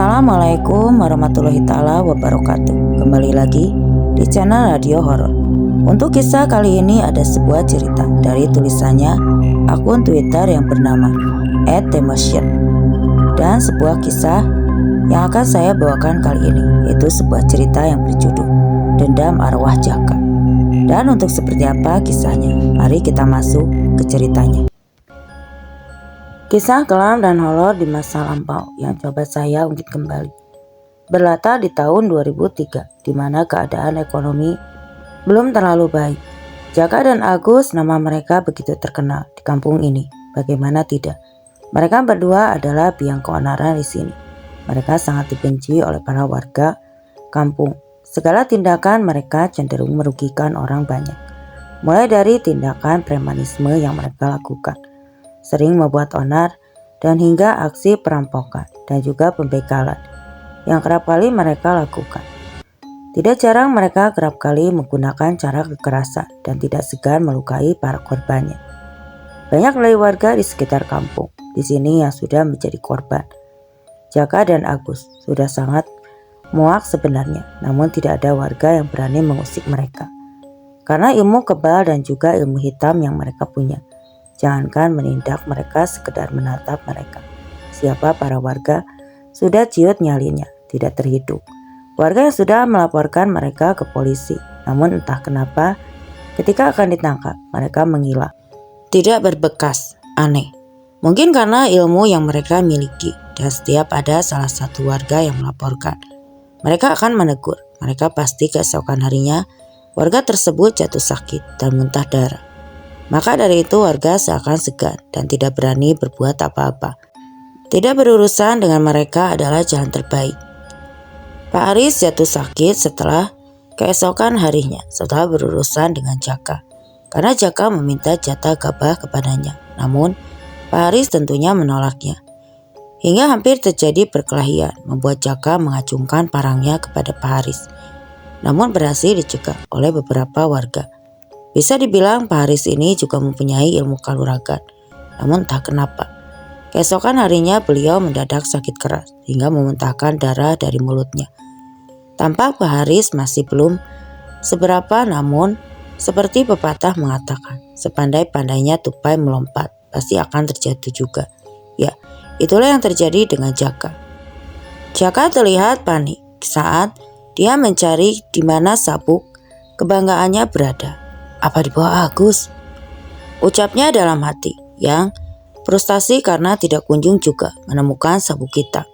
Assalamualaikum warahmatullahi taala wabarakatuh. Kembali lagi di channel Radio Horor. Untuk kisah kali ini ada sebuah cerita dari tulisannya akun Twitter yang bernama @themotion. Dan sebuah kisah yang akan saya bawakan kali ini yaitu sebuah cerita yang berjudul Dendam Arwah Jaka. Dan untuk seperti apa kisahnya, mari kita masuk ke ceritanya. Kisah kelam dan horor di masa lampau yang coba saya ungkit kembali. Berlatar di tahun 2003, di mana keadaan ekonomi belum terlalu baik. Jaka dan Agus, nama mereka begitu terkenal di kampung ini. Bagaimana tidak? Mereka berdua adalah biang keonaran di sini. Mereka sangat dibenci oleh para warga kampung. Segala tindakan mereka cenderung merugikan orang banyak. Mulai dari tindakan premanisme yang mereka lakukan, sering membuat onar, dan hingga aksi perampokan dan juga pembegalan yang kerap kali mereka lakukan. Tidak jarang mereka kerap kali menggunakan cara kekerasan dan tidak segan melukai para korbannya. Banyak dari warga di sekitar kampung di sini yang sudah menjadi korban. Jaka dan Agus sudah sangat muak sebenarnya, namun tidak ada warga yang berani mengusik mereka. Karena ilmu kebal dan juga ilmu hitam yang mereka punya. Jangankan menindak mereka, sekedar menatap mereka. Siapa para warga sudah ciut nyalinya, tidak terhitung. Warga yang sudah melaporkan mereka ke polisi. Namun entah kenapa ketika akan ditangkap mereka menghilang. Tidak berbekas, aneh. Mungkin karena ilmu yang mereka miliki dan setiap ada salah satu warga yang melaporkan, mereka akan menegur. Mereka pasti keesokan harinya warga tersebut jatuh sakit dan muntah darah. Maka dari itu warga seakan segan dan tidak berani berbuat apa-apa. Tidak berurusan dengan mereka adalah jalan terbaik. Pak Aris jatuh sakit setelah keesokan harinya setelah berurusan dengan Jaka. Karena Jaka meminta jatah gabah kepadanya. Namun Pak Aris tentunya menolaknya. Hingga hampir terjadi perkelahian membuat Jaka mengacungkan parangnya kepada Pak Aris. Namun berhasil dicegah oleh beberapa warga. Bisa dibilang Pak Haris ini juga mempunyai ilmu kanuragan. Namun entah kenapa, keesokan harinya beliau mendadak sakit keras hingga memuntahkan darah dari mulutnya. Tampak Pak Haris masih belum seberapa, namun seperti pepatah mengatakan, sepandai-pandainya tupai melompat, pasti akan terjatuh juga. Ya, itulah yang terjadi dengan Jaka. Jaka terlihat panik saat dia mencari di mana sabuk kebanggaannya berada. Apa di bawah Agus? Ucapnya dalam hati yang frustasi karena tidak kunjung juga menemukan sabuk hitam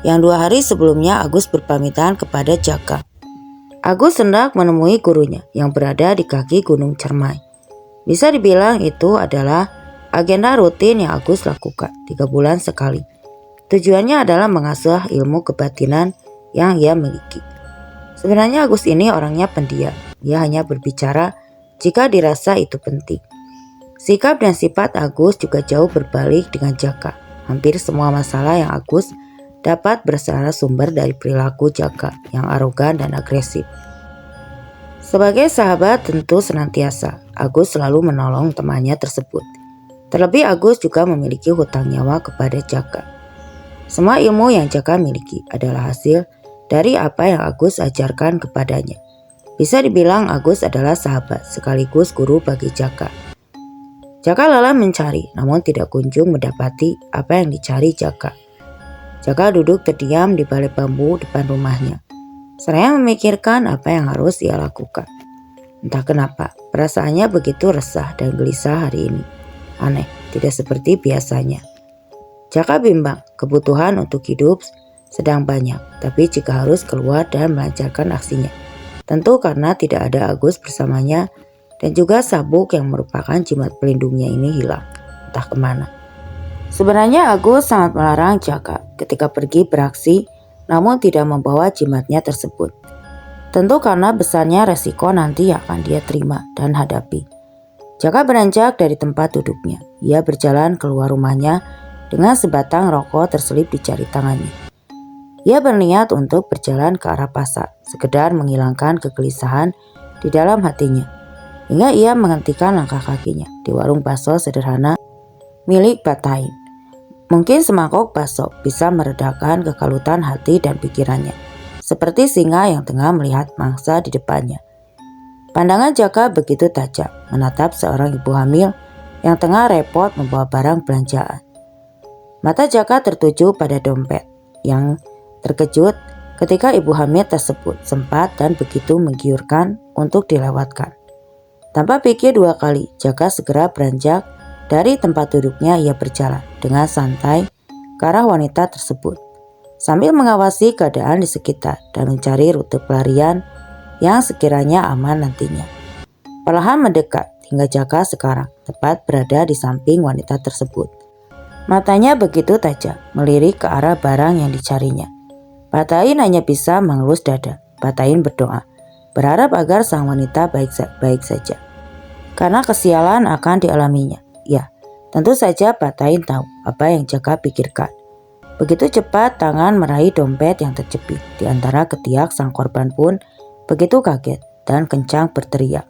yang 2 hari sebelumnya Agus berpamitan kepada Jaka. Agus hendak menemui gurunya yang berada di kaki Gunung Cermai. Bisa dibilang itu adalah agenda rutin yang Agus lakukan 3 bulan sekali. Tujuannya adalah mengasah ilmu kebatinan yang ia miliki. Sebenarnya Agus ini orangnya pendiam. Ia hanya berbicara jika dirasa itu penting. Sikap dan sifat Agus juga jauh berbalik dengan Jaka. Hampir semua masalah yang Agus dapat bersumber dari perilaku Jaka yang arogan dan agresif. Sebagai sahabat tentu senantiasa Agus selalu menolong temannya tersebut. Terlebih Agus juga memiliki hutang nyawa kepada Jaka. Semua ilmu yang Jaka miliki adalah hasil dari apa yang Agus ajarkan kepadanya. Bisa dibilang Agus adalah sahabat sekaligus guru bagi Jaka. Jaka lelah mencari namun tidak kunjung mendapati apa yang dicari Jaka. Jaka duduk terdiam di balik bambu depan rumahnya. Seraya memikirkan apa yang harus ia lakukan. Entah kenapa perasaannya begitu resah dan gelisah hari ini. Aneh, tidak seperti biasanya. Jaka bimbang, kebutuhan untuk hidup sedang banyak, tapi jika harus keluar dan melancarkan aksinya, tentu karena tidak ada Agus bersamanya dan juga sabuk yang merupakan jimat pelindungnya ini hilang, entah kemana. Sebenarnya Agus sangat melarang Jaka ketika pergi beraksi, namun tidak membawa jimatnya tersebut. Tentu karena besarnya resiko nanti yang akan dia terima dan hadapi. Jaka beranjak dari tempat duduknya. Ia berjalan keluar rumahnya dengan sebatang rokok terselip di jari tangannya. Ia berniat untuk berjalan ke arah pasar, sekedar menghilangkan kegelisahan di dalam hatinya. Hingga ia menghentikan langkah kakinya di warung bakso sederhana milik Batain. Mungkin semangkok bakso bisa meredakan kekalutan hati dan pikirannya, seperti singa yang tengah melihat mangsa di depannya. Pandangan Jaka begitu tajam menatap seorang ibu hamil yang tengah repot membawa barang belanjaan. Mata Jaka tertuju pada dompet yang terkejut ketika ibu hamil tersebut sempat dan begitu menggiurkan untuk dilewatkan. Tanpa pikir dua kali, Jaka segera beranjak dari tempat duduknya. Ia berjalan dengan santai ke arah wanita tersebut, sambil mengawasi keadaan di sekitar dan mencari rute pelarian yang sekiranya aman nantinya. Perlahan mendekat hingga Jaka sekarang tepat berada di samping wanita tersebut. Matanya begitu tajam melirik ke arah barang yang dicarinya. Patahin hanya bisa mengelus dada. Patahin berdoa, berharap agar sang wanita baik saja, karena kesialan akan dialaminya. Ya, tentu saja Patahin tahu apa yang Jaka pikirkan. Begitu cepat tangan meraih dompet yang terjepit di antara ketiak sang korban pun begitu kaget dan kencang berteriak.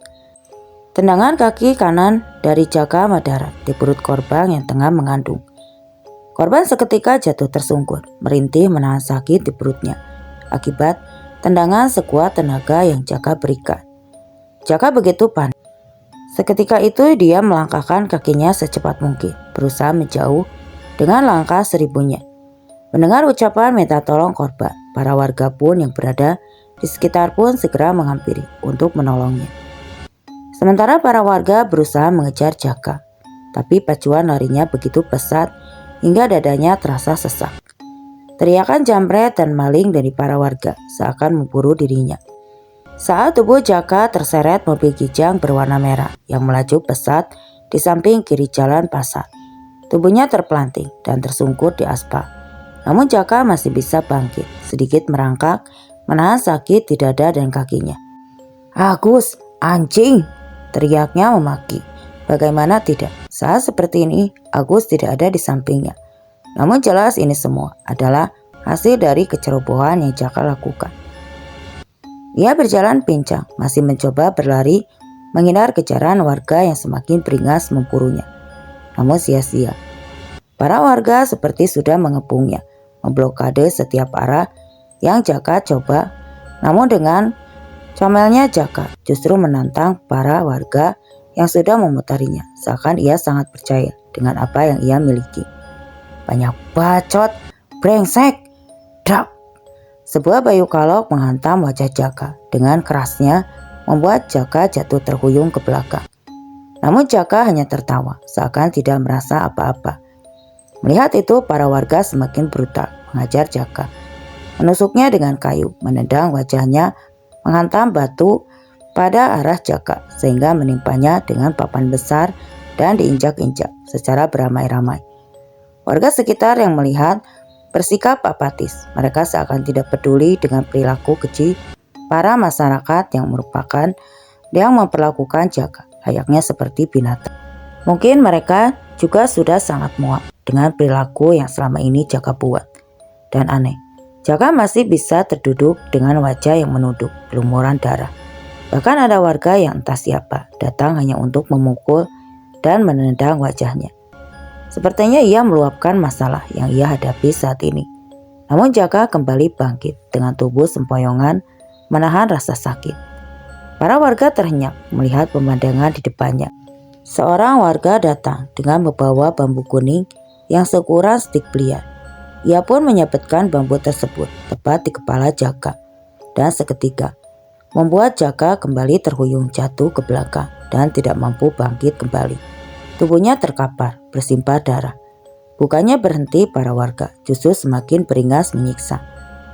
Tendangan kaki kanan dari Jaka mendarat di perut korban yang tengah mengandung. Korban seketika jatuh tersungkur, merintih menahan sakit di perutnya akibat tendangan sekuat tenaga yang Jaka berikan. Jaka begitu panik. Seketika itu dia melangkahkan kakinya secepat mungkin, berusaha menjauh dengan langkah seribunya. Mendengar ucapan minta tolong korban, para warga pun yang berada di sekitar pun segera menghampiri untuk menolongnya. Sementara para warga berusaha mengejar Jaka, tapi pacuan larinya begitu pesat hingga dadanya terasa sesak. Teriakan jambret dan maling dari para warga seakan memburu dirinya. Saat tubuh Jaka terseret mobil Kijang berwarna merah yang melaju pesat di samping kiri jalan pasar. Tubuhnya terpelanting dan tersungkur di aspal. Namun Jaka masih bisa bangkit, sedikit merangkak, menahan sakit di dada dan kakinya. "Agus, anjing!" teriaknya memaki. Bagaimana tidak, saat seperti ini Agus tidak ada di sampingnya. Namun jelas ini semua adalah hasil dari kecerobohan yang Jaka lakukan. Ia berjalan pincang, masih mencoba berlari menghindar kejaran warga yang semakin beringas memburunya. Namun sia-sia. Para warga seperti sudah mengepungnya, memblokade setiap arah yang Jaka coba. Namun dengan comelnya Jaka justru menantang para warga yang sudah memutarinya, seakan ia sangat percaya dengan apa yang ia miliki. "Banyak bacot, brengsek!" Dak! Sebuah bayu kalok menghantam wajah Jaka dengan kerasnya, membuat Jaka jatuh terhuyung ke belakang. Namun Jaka hanya tertawa, seakan tidak merasa apa-apa. Melihat itu, para warga semakin brutal mengajar Jaka. Menusuknya dengan kayu, menendang wajahnya, menghantam batu pada arah Jaka sehingga menimpanya dengan papan besar dan diinjak-injak secara beramai-ramai. Warga sekitar yang melihat bersikap apatis. Mereka seakan tidak peduli dengan perilaku keji para masyarakat yang memperlakukan Jaka layaknya seperti binatang. Mungkin mereka juga sudah sangat muak dengan perilaku yang selama ini Jaka buat. Dan aneh, Jaka masih bisa terduduk dengan wajah yang menunduk, berlumuran darah. Bahkan ada warga yang entah siapa datang hanya untuk memukul dan menendang wajahnya. Sepertinya ia meluapkan masalah yang ia hadapi saat ini. Namun Jaka kembali bangkit dengan tubuh sempoyongan menahan rasa sakit. Para warga terhenyak melihat pemandangan di depannya. Seorang warga datang dengan membawa bambu kuning yang seukuran stik belian. Ia pun menyabetkan bambu tersebut tepat di kepala Jaka. Dan seketika membuat Jaka kembali terhuyung jatuh ke belakang dan tidak mampu bangkit kembali. Tubuhnya terkapar, bersimpah darah. Bukannya berhenti, para warga justru semakin beringas menyiksa.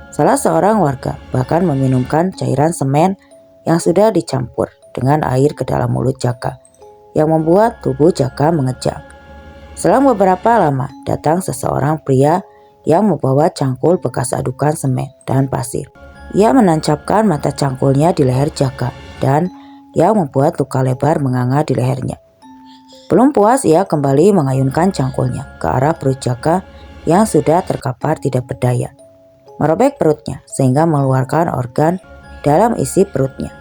Salah seorang warga bahkan meminumkan cairan semen yang sudah dicampur dengan air ke dalam mulut Jaka, yang membuat tubuh Jaka mengejang. Selang beberapa lama datang seseorang pria yang membawa cangkul bekas adukan semen dan pasir. Ia menancapkan mata cangkulnya di leher Jaka dan yang membuat luka lebar menganga di lehernya. Belum puas, ia kembali mengayunkan cangkulnya ke arah perut Jaka yang sudah terkapar tidak berdaya. Merobek perutnya sehingga mengeluarkan organ dalam isi perutnya.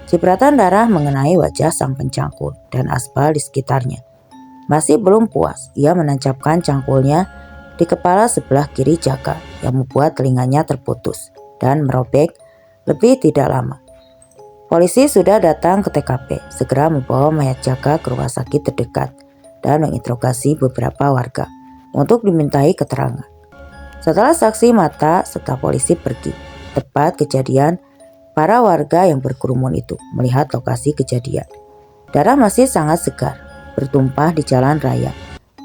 Cipratan darah mengenai wajah sang pencangkul dan aspal di sekitarnya. Masih belum puas, ia menancapkan cangkulnya di kepala sebelah kiri Jaka yang membuat telinganya terputus dan merobek lebih tidak lama. Polisi sudah datang ke TKP, segera membawa mayat Jaka ke rumah sakit terdekat dan menginterogasi beberapa warga untuk dimintai keterangan. Setelah saksi mata serta polisi pergi, tepat kejadian, para warga yang berkerumun itu melihat lokasi kejadian. Darah masih sangat segar, bertumpah di jalan raya.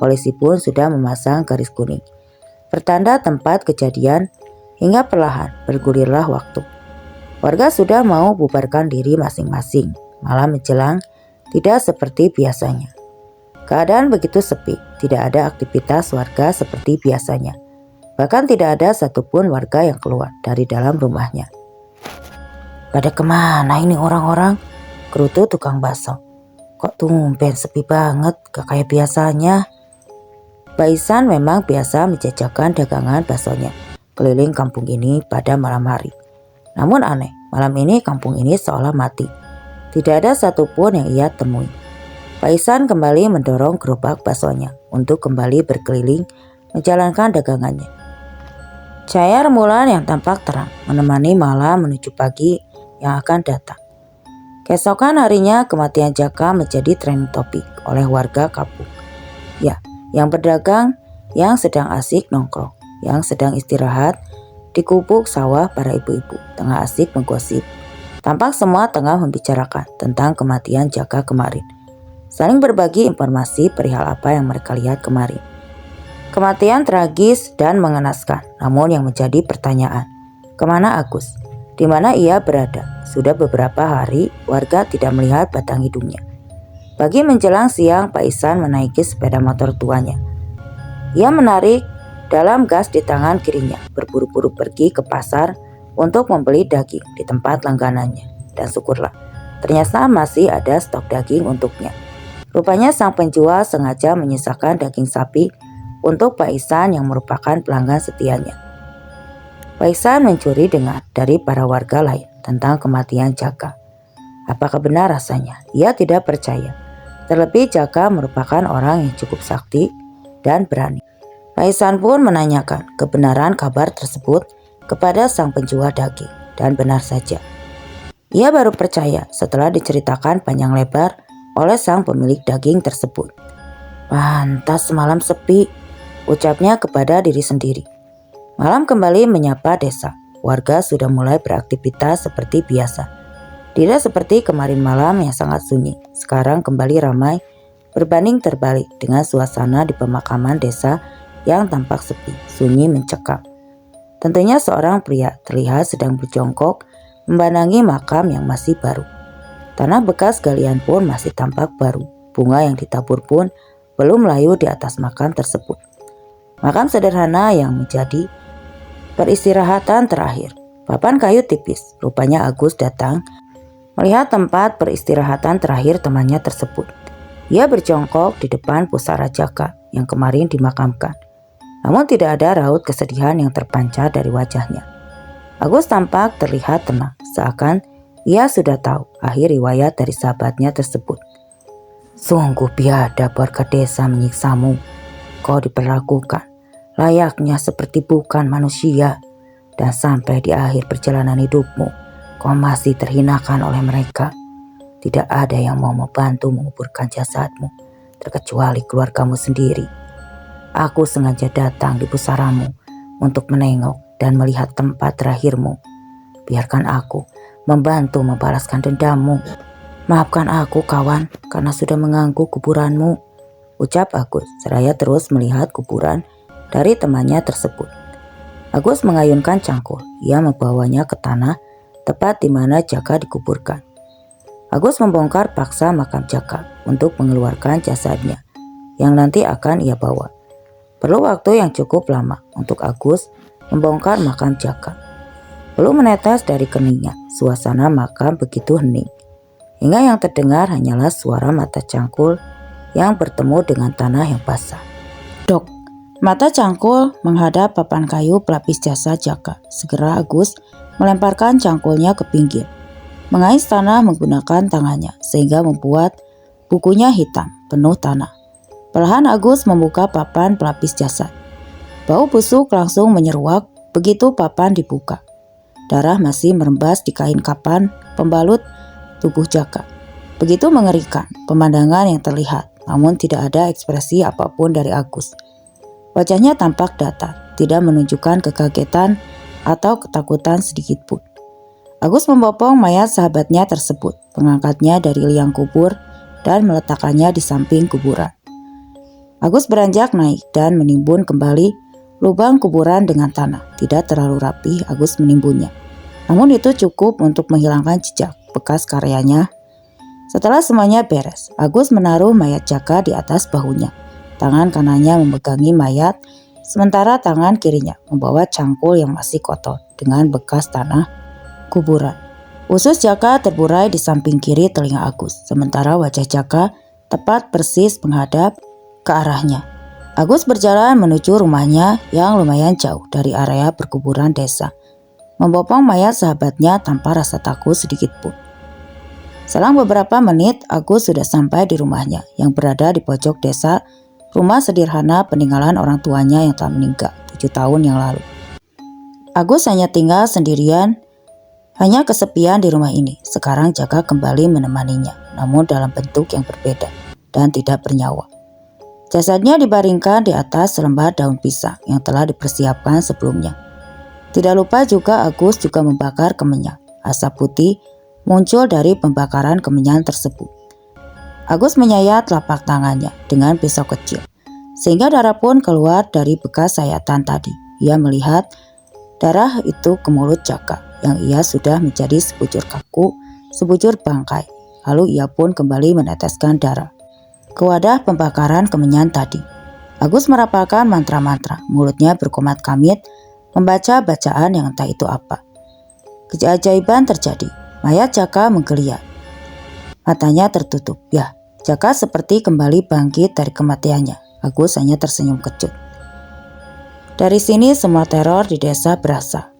Polisi pun sudah memasang garis kuning, pertanda tempat kejadian, hingga perlahan bergulirlah waktu. Warga sudah mau bubarkan diri masing-masing. Malam menjelang, tidak seperti biasanya. Keadaan begitu sepi, tidak ada aktivitas warga seperti biasanya. Bahkan tidak ada satupun warga yang keluar dari dalam rumahnya. Pada kemana ini orang-orang? Gerutu tukang bakso. Kok tumben sepi banget, gak kayak biasanya. Baisan memang biasa menjajakan dagangan baksonya keliling kampung ini pada malam hari. Namun aneh, malam ini kampung ini seolah mati. Tidak ada satupun yang ia temui. Baisan kembali mendorong gerobak baksonya untuk kembali berkeliling menjalankan dagangannya. Cahaya rembulan yang tampak terang menemani malam menuju pagi yang akan datang. Keesokan harinya kematian Jaka menjadi trending topik oleh warga kampung. Ya, yang berdagang, yang sedang asik nongkrong, yang sedang istirahat di gubuk sawah para ibu-ibu tengah asik menggosip. Tampak semua tengah membicarakan tentang kematian Jaka kemarin. Saling berbagi informasi perihal apa yang mereka lihat kemarin. Kematian tragis dan mengenaskan, namun yang menjadi pertanyaan, kemana Agus? Di mana ia berada? Sudah beberapa hari warga tidak melihat batang hidungnya. Pagi menjelang siang, Pak Ihsan menaiki sepeda motor tuanya. Ia menarik dalam gas di tangan kirinya, berburu-buru pergi ke pasar untuk membeli daging di tempat langganannya. Dan syukurlah, ternyata masih ada stok daging untuknya. Rupanya sang penjual sengaja menyisakan daging sapi untuk Pak Ihsan yang merupakan pelanggan setianya. Pak Ihsan mencuri dengar dari para warga lain tentang kematian Jaka. Apakah benar rasanya? Ia tidak percaya. Terlebih Jaka merupakan orang yang cukup sakti dan berani. Pak Ihsan pun menanyakan kebenaran kabar tersebut kepada sang penjual daging, dan benar saja. Ia baru percaya setelah diceritakan panjang lebar oleh sang pemilik daging tersebut. Pantas semalam sepi, ucapnya kepada diri sendiri. Malam kembali menyapa desa. Warga sudah mulai beraktivitas seperti biasa. Tidak seperti kemarin malam yang sangat sunyi. Sekarang kembali ramai, berbanding terbalik dengan suasana di pemakaman desa yang tampak sepi, sunyi mencekam. Tentunya seorang pria terlihat sedang berjongkok membandangi makam yang masih baru. Tanah bekas galian pun masih tampak baru. Bunga yang ditabur pun belum layu di atas makam tersebut. Makam sederhana yang menjadi peristirahatan terakhir. Papan kayu tipis. Rupanya Agus datang melihat tempat peristirahatan terakhir temannya tersebut. Ia berjongkok di depan pusara Jaka yang kemarin dimakamkan. Namun tidak ada raut kesedihan yang terpancar dari wajahnya. Agus tampak terlihat tenang, seakan ia sudah tahu akhir riwayat dari sahabatnya tersebut. Sungguh biadab warga desa menyiksamu. Kau diperlakukan layaknya seperti bukan manusia. Dan sampai di akhir perjalanan hidupmu, kau masih terhinakan oleh mereka. Tidak ada yang mau membantu menguburkan jasadmu, terkecuali keluargamu sendiri. Aku sengaja datang di pusaramu untuk menengok dan melihat tempat terakhirmu. Biarkan aku membantu membalaskan dendammu. Maafkan aku kawan karena sudah mengganggu kuburanmu, ucap Agus seraya terus melihat kuburan dari temannya tersebut. Agus mengayunkan cangkul, ia membawanya ke tanah tepat di mana Jaka dikuburkan. Agus membongkar paksa makam Jaka untuk mengeluarkan jasadnya yang nanti akan ia bawa. Perlu waktu yang cukup lama untuk Agus membongkar makam Jaka. Belum menetes dari keningnya, suasana makam begitu hening. Hingga yang terdengar hanyalah suara mata cangkul yang bertemu dengan tanah yang basah. Dok, mata cangkul menghadap papan kayu pelapis jasad Jaka. Segera Agus melemparkan cangkulnya ke pinggir, mengais tanah menggunakan tangannya sehingga membuat bukunya hitam penuh tanah. Perlahan Agus membuka papan pelapis jasad. Bau busuk langsung menyeruak begitu papan dibuka. Darah masih merembas di kain kapan pembalut tubuh Jaka. Begitu mengerikan pemandangan yang terlihat, namun tidak ada ekspresi apapun dari Agus. Wajahnya tampak datar, tidak menunjukkan kekagetan atau ketakutan sedikit pun. Agus membopong mayat sahabatnya tersebut, mengangkatnya dari liang kubur dan meletakkannya di samping kuburan. Agus beranjak naik dan menimbun kembali lubang kuburan dengan tanah. Tidak terlalu rapi Agus menimbunnya, namun itu cukup untuk menghilangkan jejak bekas karyanya. Setelah semuanya beres, Agus menaruh mayat Jaka di atas bahunya. Tangan kanannya memegangi mayat, sementara tangan kirinya membawa cangkul yang masih kotor dengan bekas tanah kuburan. Usus Jaka terburai di samping kiri telinga Agus, sementara wajah Jaka tepat persis menghadap ke arahnya. Agus berjalan menuju rumahnya yang lumayan jauh dari area perkuburan desa, membopong mayat sahabatnya tanpa rasa takut sedikit pun. Selang beberapa menit, Agus sudah sampai di rumahnya yang berada di pojok desa, rumah sederhana peninggalan orang tuanya yang telah meninggal 7 tahun yang lalu. Agus hanya tinggal sendirian, hanya kesepian di rumah ini. Sekarang Jaka kembali menemaninya, namun dalam bentuk yang berbeda dan tidak bernyawa. Jasadnya dibaringkan di atas selembar daun pisang yang telah dipersiapkan sebelumnya. Tidak lupa juga Agus juga membakar kemenyan. Asap putih muncul dari pembakaran kemenyan tersebut. Agus menyayat telapak tangannya dengan pisau kecil, sehingga darah pun keluar dari bekas sayatan tadi. Ia melihat darah itu ke mulut Jaka yang ia sudah menjadi sebujur kaku, sebujur bangkai. Lalu ia pun kembali meneteskan darah ke wadah pembakaran kemenyan tadi. Agus merapalkan mantra-mantra, mulutnya berkomat-kamit, membaca bacaan yang entah itu apa. Keajaiban terjadi, mayat Jaka menggeliat. Matanya tertutup. Ya, Jaka seperti kembali bangkit dari kematiannya. Agus hanya tersenyum kecut. Dari sini semua teror di desa berasa.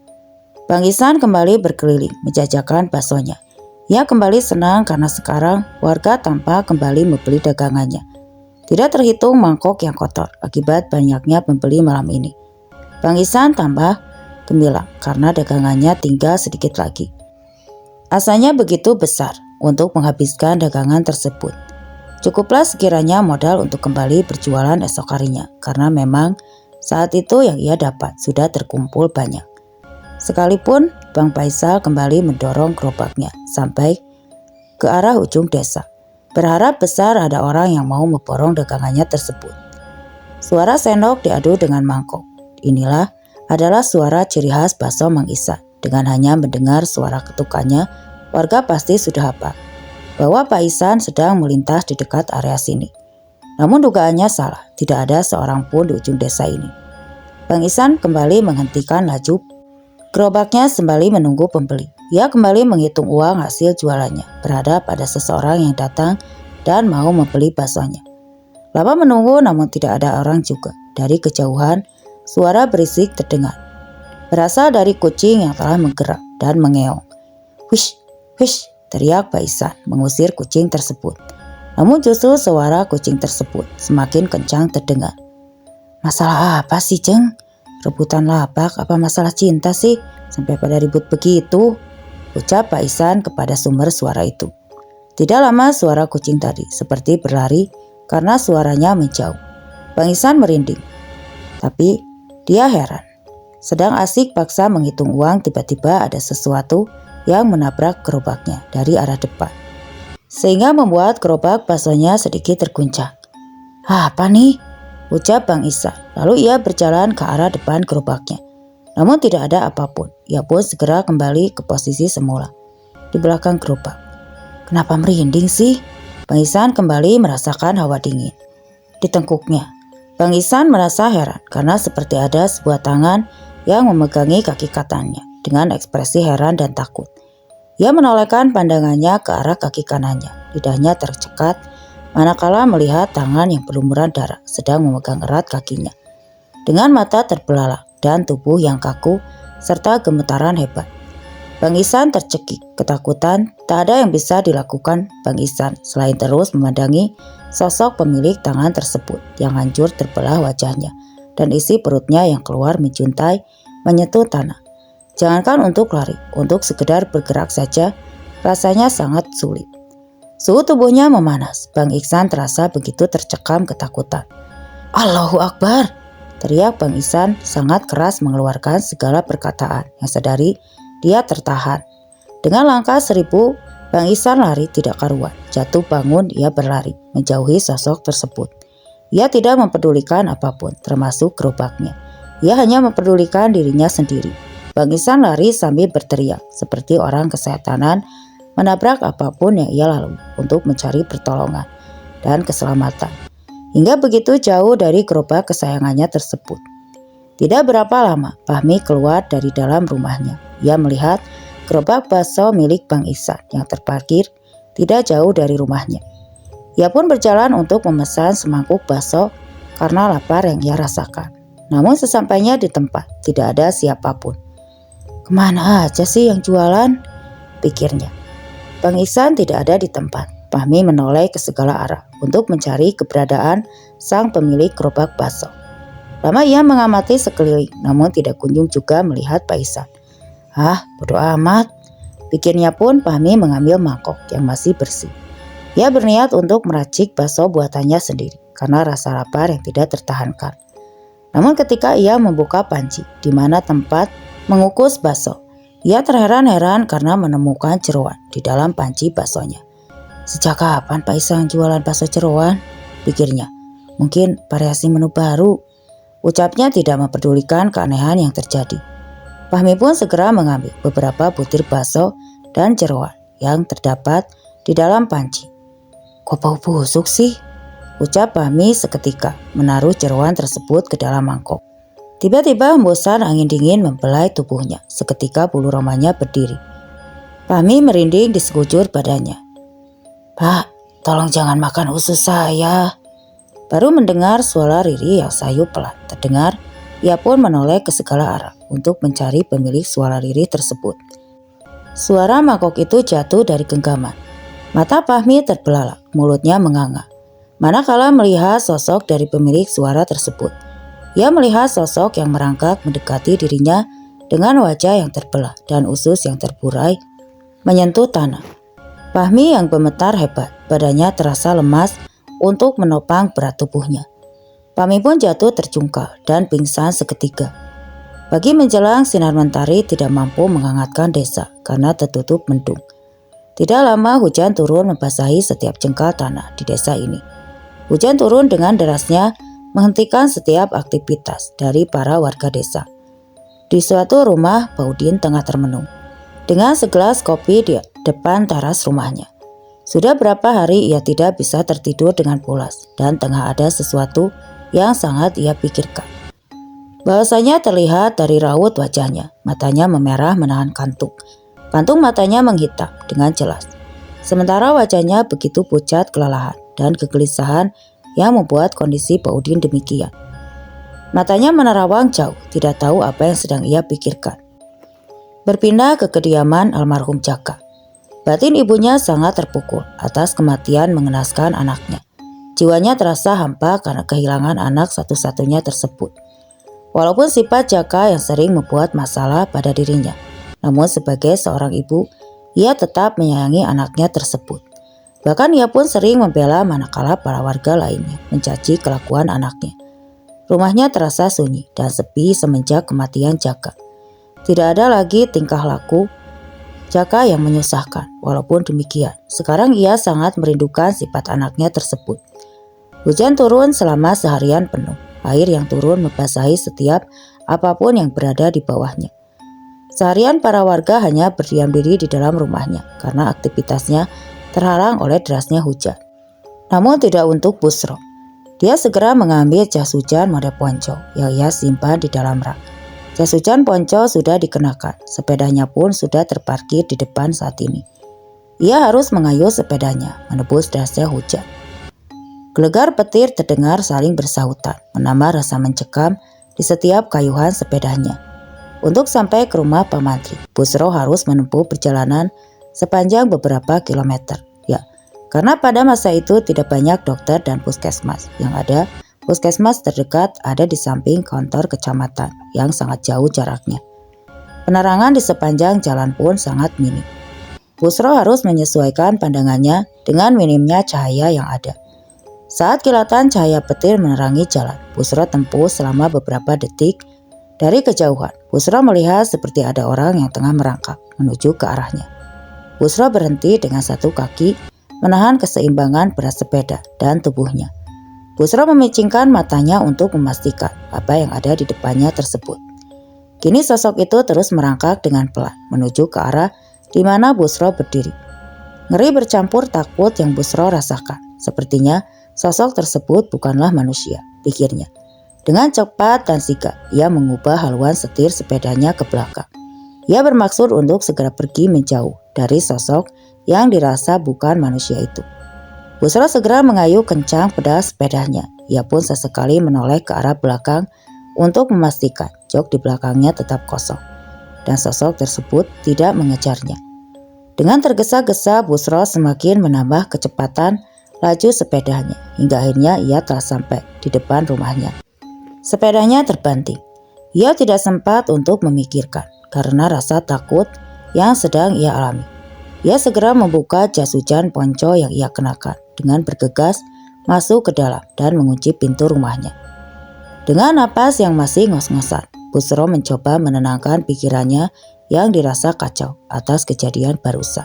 Bang Isan kembali berkeliling menjajakan baksonya. Ia kembali senang karena sekarang warga tanpa kembali membeli dagangannya. Tidak terhitung mangkok yang kotor akibat banyaknya pembeli malam ini. Bang Isan tambah gemilang karena dagangannya tinggal sedikit lagi. Asanya begitu besar untuk menghabiskan dagangan tersebut. Cukuplah sekiranya modal untuk kembali berjualan esok harinya, karena memang saat itu yang ia dapat sudah terkumpul banyak. Sekalipun Bang Faisal kembali mendorong gerobaknya sampai ke arah ujung desa, berharap besar ada orang yang mau memborong dagangannya tersebut. Suara sendok diadu dengan mangkok. Inilah adalah suara ciri khas bakso Mang Isan. Dengan hanya mendengar suara ketukannya, warga pasti sudah hafal bahwa Pak Isan sedang melintas di dekat area sini. Namun dugaannya salah, tidak ada seorang pun di ujung desa ini. Bang Isan kembali menghentikan laju gerobaknya sembari menunggu pembeli. Ia kembali menghitung uang hasil jualannya, berhadap pada seseorang yang datang dan mau membeli baksonya. Lama menunggu namun tidak ada orang juga. Dari kejauhan, suara berisik terdengar. Berasal dari kucing yang telah menggerak dan mengeong. Wish, wish, teriak Pak Isan mengusir kucing tersebut. Namun justru suara kucing tersebut semakin kencang terdengar. Masalah apa sih, Ceng? Rebutan lapak apa masalah cinta sih? Sampai pada ribut begitu, ucap Pak Isan kepada sumber suara itu. Tidak lama suara kucing tadi seperti berlari karena suaranya menjauh. Bang Isan merinding, tapi dia heran. Sedang asik paksa menghitung uang, tiba-tiba ada sesuatu yang menabrak gerobaknya dari arah depan, sehingga membuat gerobak baksonya sedikit terguncang. Apa nih? Ucap Bang Isan. Lalu ia berjalan ke arah depan gerobaknya. Namun tidak ada apapun. Ia pun segera kembali ke posisi semula, di belakang gerobak. Kenapa merinding sih? Bang Isan kembali merasakan hawa dingin di tengkuknya. Bang Isan merasa heran karena seperti ada sebuah tangan yang memegangi kaki kanannya dengan ekspresi heran dan takut. Ia menolehkan pandangannya ke arah kaki kanannya. Lidahnya tercekat manakala melihat tangan yang berlumuran darah sedang memegang erat kakinya. Dengan mata terbelalak dan tubuh yang kaku serta gemetaran hebat, Bang Isan tercekik ketakutan. Tak ada yang bisa dilakukan Bang Isan selain terus memandangi sosok pemilik tangan tersebut yang hancur terbelah wajahnya, dan isi perutnya yang keluar menjuntai menyentuh tanah. Jangankan untuk lari, untuk sekedar bergerak saja rasanya sangat sulit. Suhu tubuhnya memanas. Bang Ihsan terasa begitu tercekam ketakutan. "Allahu Akbar!" teriak Bang Ihsan sangat keras mengeluarkan segala perkataan yang sadari dia tertahan. Dengan langkah 1000, Bang Ihsan lari tidak karuan. Jatuh bangun ia berlari menjauhi sosok tersebut. Ia tidak mempedulikan apapun termasuk gerobaknya. Ia hanya mempedulikan dirinya sendiri. Bang Ihsan lari sambil berteriak seperti orang kesetanan menabrak apapun yang ia lalui untuk mencari pertolongan dan keselamatan. Hingga begitu jauh dari gerobak kesayangannya tersebut. Tidak berapa lama Fahmi keluar dari dalam rumahnya. Ia melihat gerobak bakso milik Bang Ihsan yang terparkir tidak jauh dari rumahnya. Ia pun berjalan untuk memesan semangkuk bakso karena lapar yang ia rasakan. Namun sesampainya di tempat tidak ada siapapun. "Kemana aja sih yang jualan?" pikirnya. Bang Ihsan tidak ada di tempat. Fahmi menoleh ke segala arah untuk mencari keberadaan sang pemilik gerobak bakso. Lama ia mengamati sekeliling, namun tidak kunjung juga melihat Pak Ihsan. Bodo amat, pikirnya pun. Fahmi mengambil mangkok yang masih bersih. Ia berniat untuk meracik bakso buatannya sendiri karena rasa lapar yang tidak tertahankan. Namun ketika ia membuka panci di mana tempat mengukus bakso, ia terheran-heran karena menemukan jeroan di dalam panci baksonya. Sejak kapan Pak Ihsan jualan bakso jeroan? Pikirnya. Mungkin variasi menu baru. Ucapnya tidak mempedulikan keanehan yang terjadi. Fahmi pun segera mengambil beberapa butir bakso dan jeroan yang terdapat di dalam panci. "Kok bau busuk sih?" ucap Fahmi seketika menaruh jeroan tersebut ke dalam mangkok. Tiba-tiba hembusan angin dingin membelai tubuhnya. Seketika bulu romanya berdiri. Fahmi merinding di sekujur badannya. "Pak, tolong jangan makan usus saya." Baru mendengar suara Riri yang sayu pelan terdengar, ia pun menoleh ke segala arah untuk mencari pemilik suara Riri tersebut. Suara mangkok itu jatuh dari genggaman. Mata Fahmi terbelalak, mulutnya menganga. Manakala melihat sosok dari pemilik suara tersebut, ia melihat sosok yang merangkak mendekati dirinya dengan wajah yang terbelah dan usus yang terburai menyentuh tanah. Fahmi yang gemetar hebat, badannya terasa lemas untuk menopang berat tubuhnya. Fahmi pun jatuh terjungkal dan pingsan seketika. Pagi menjelang, sinar mentari tidak mampu menghangatkan desa karena tertutup mendung. Tidak lama hujan turun membasahi setiap jengkal tanah di desa ini. Hujan turun dengan derasnya menghentikan setiap aktivitas dari para warga desa. Di suatu rumah, Baudin tengah termenung dengan segelas kopi di depan teras rumahnya. Sudah berapa hari ia tidak bisa tertidur dengan pulas dan tengah ada sesuatu yang sangat ia pikirkan. Bahwasanya terlihat dari raut wajahnya, matanya memerah menahan kantuk. Kantung matanya menghitam dengan jelas. Sementara wajahnya begitu pucat kelelahan dan kegelisahan yang membuat kondisi Baudin demikian. Matanya menerawang jauh, tidak tahu apa yang sedang ia pikirkan. Berpindah ke kediaman almarhum Jaka. Batin ibunya sangat terpukul atas kematian mengenaskan anaknya. Jiwanya terasa hampa karena kehilangan anak satu-satunya tersebut. Walaupun sifat Jaka yang sering membuat masalah pada dirinya, namun sebagai seorang ibu, ia tetap menyayangi anaknya tersebut. Bahkan ia pun sering membela manakala para warga lainnya mencaci kelakuan anaknya. Rumahnya terasa sunyi dan sepi semenjak kematian Jaka. Tidak ada lagi tingkah laku Jaka yang menyusahkan. Walaupun demikian, sekarang ia sangat merindukan sifat anaknya tersebut. Hujan turun selama seharian penuh. Air yang turun membasahi setiap apapun yang berada di bawahnya. Seharian para warga hanya berdiam diri di dalam rumahnya karena aktivitasnya terhalang oleh derasnya hujan. Namun tidak untuk Busro. Dia segera mengambil jas hujan model ponco yang ia simpan di dalam rak. Jas hujan ponco sudah dikenakan, sepedanya pun sudah terparkir di depan saat ini. Ia harus mengayuh sepedanya menebus derasnya hujan. Gelegar petir terdengar saling bersahutan, menambah rasa mencekam di setiap kayuhan sepedanya. Untuk sampai ke rumah Pak Mantri, Busro harus menempuh perjalanan sepanjang beberapa kilometer. Ya, karena pada masa itu tidak banyak dokter dan puskesmas yang ada Puskesmas terdekat ada di samping kantor kecamatan yang sangat jauh jaraknya. Penerangan di sepanjang jalan pun sangat minim. Busro harus menyesuaikan pandangannya dengan minimnya cahaya yang ada. Saat kilatan cahaya petir menerangi jalan, Busro tempuh selama beberapa detik. Dari kejauhan, Busro melihat seperti ada orang yang tengah merangkak menuju ke arahnya. Busro berhenti dengan satu kaki, menahan keseimbangan berat sepeda dan tubuhnya. Busro memicingkan matanya untuk memastikan apa yang ada di depannya tersebut. Kini sosok itu terus merangkak dengan pelan menuju ke arah di mana Busro berdiri. Ngeri bercampur takut yang Busro rasakan. Sepertinya sosok tersebut bukanlah manusia, pikirnya. Dengan cepat dan sigap, ia mengubah haluan setir sepedanya ke belakang. Ia bermaksud untuk segera pergi menjauh dari sosok yang dirasa bukan manusia itu. Busro segera mengayuh kencang pedas sepedanya. Ia pun sesekali menoleh ke arah belakang untuk memastikan jok di belakangnya tetap kosong dan sosok tersebut tidak mengejarnya. Dengan tergesa-gesa, Busro semakin menambah kecepatan laju sepedanya hingga akhirnya ia telah sampai di depan rumahnya. Sepedanya terbanting. Ia tidak sempat untuk memikirkan karena rasa takut yang sedang ia alami. Ia segera membuka jas hujan ponco yang ia kenakan dengan bergegas masuk ke dalam dan mengunci pintu rumahnya. Dengan napas yang masih ngos-ngosan, Busro mencoba menenangkan pikirannya yang dirasa kacau atas kejadian barusan.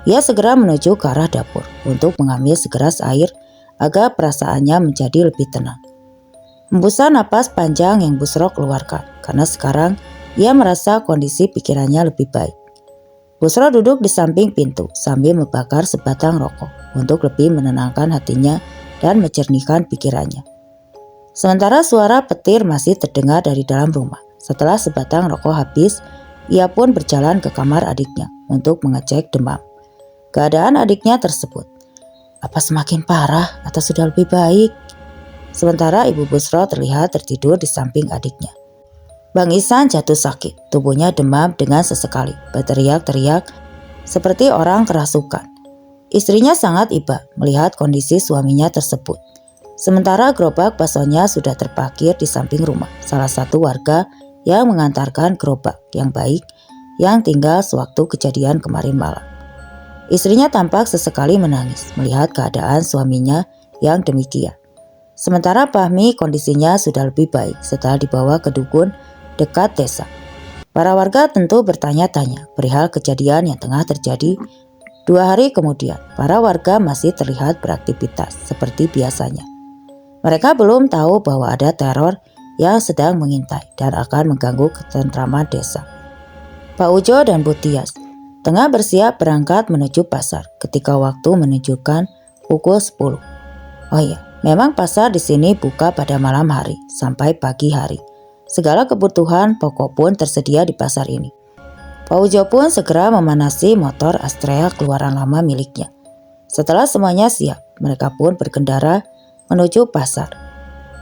Ia segera menuju ke arah dapur untuk mengambil segelas air agar perasaannya menjadi lebih tenang. Hembusan napas panjang yang Busro keluarkan karena sekarang ia merasa kondisi pikirannya lebih baik. Busro duduk di samping pintu sambil membakar sebatang rokok untuk lebih menenangkan hatinya dan mencernihkan pikirannya. Sementara suara petir masih terdengar dari dalam rumah. Setelah sebatang rokok habis, ia pun berjalan ke kamar adiknya untuk mengecek demam. Keadaan adiknya tersebut, apa semakin parah atau sudah lebih baik? Sementara ibu Busro terlihat tertidur di samping adiknya. Bang Ihsan jatuh sakit, tubuhnya demam dengan sesekali, berteriak-teriak seperti orang kerasukan. Istrinya sangat iba melihat kondisi suaminya tersebut. Sementara gerobak baksonya sudah terparkir di samping rumah salah satu warga yang mengantarkan gerobak yang baik yang tinggal sewaktu kejadian kemarin malam. Istrinya tampak sesekali menangis melihat keadaan suaminya yang demikian. Sementara Fahmi kondisinya sudah lebih baik setelah dibawa ke dukun dekat desa. Para warga tentu bertanya-tanya perihal kejadian yang tengah terjadi. 2 hari kemudian, para warga masih terlihat beraktivitas seperti biasanya. Mereka belum tahu bahwa ada teror yang sedang mengintai dan akan mengganggu ketentraman desa. Pak Ujo dan Bu Tias tengah bersiap berangkat menuju pasar ketika waktu menunjukkan pukul 10. Oh iya, memang pasar di sini buka pada malam hari sampai pagi hari. Segala kebutuhan pokok pun tersedia di pasar ini. Pak Ujo pun segera memanasi motor Astrea keluaran lama miliknya. Setelah semuanya siap, mereka pun berkendara menuju pasar.